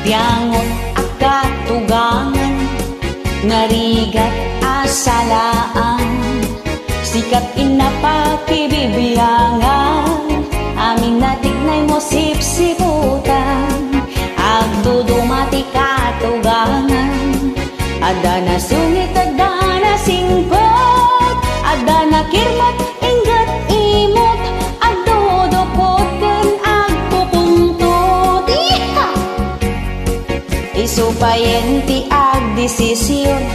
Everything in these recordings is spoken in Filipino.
Tiangot at katugangan, narigat asalaan, sikat inapakibibiyangan, amin natignay mo sipsiputan, agdudumati katugangan, ada na sungit, ada na singkot, ada na kirmat, ingat imot, agdudukot ken agpupungtot. Isupayen ti agdesisyon,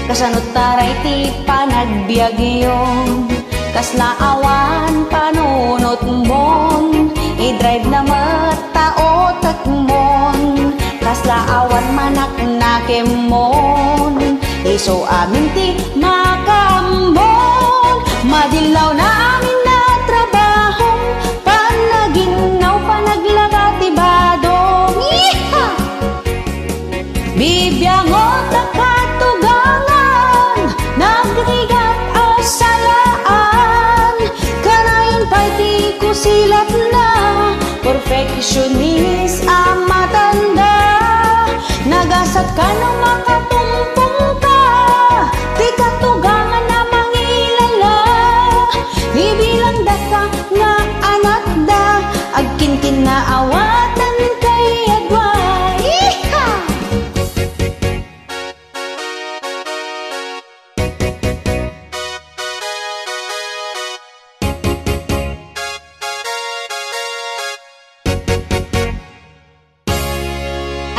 kasanot taray ti panagbiagyon, kasla awan panunot mon, i-drive na mataotak mon, kasla awan manak-nakem mon, iso amin ti makambon, madilaw na amin na trabahong, panaginaw panaglabat ti badong. Bibiyangot na katugangan, nagrigat asalaan, kanayon pa'y di ko silat na, perfectionist ang matanda, nagasat ka na makatumpong ka, di katugangan na mangilala, ibilang da ka nga anak da, agkinkin na awatan kay adwa.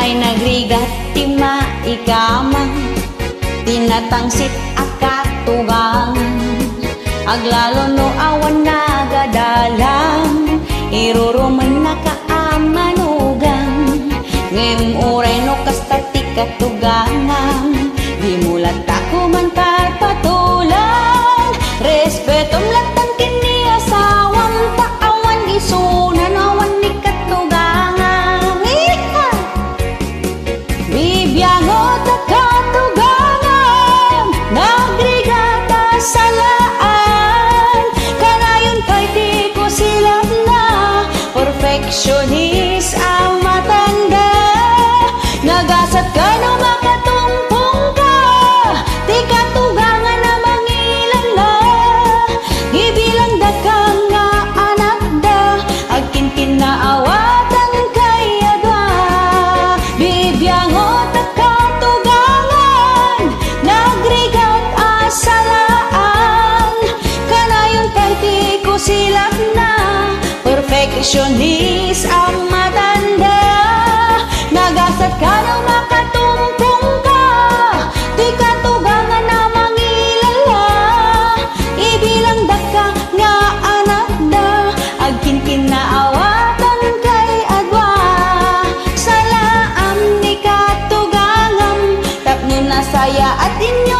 Ay nagrigat ti maikamang, tinatangsit at katugangan, aglalo no awan nagadalang, iruruman na kaamanugang, ngem uray no kasta ti katugangan, di mulat ako man kapatulan, respetom latan kini asawang taawan, isunan awan ni katugangan. Bibiyangot at katugangan, nagrigat asalaan, kanayon kay di ko silat na, perfectionist ang matanda, nagasat ka no makatumpong ka, di katugangan na mangilala, ibilang da ka nga anak da, agkinkin na awatan kay adwa. Bibiyangot at katugangan, nagrigat asalaan, kanayon kay di ko silat na, perfectionist ang matanda, nagasat ka nang makatumpong ka, di katugangan na mangilala, ibilang da ka nga anak da, agkinkin na awatan kay adwa. Salaam ni katugangan, tapno na saya at inyo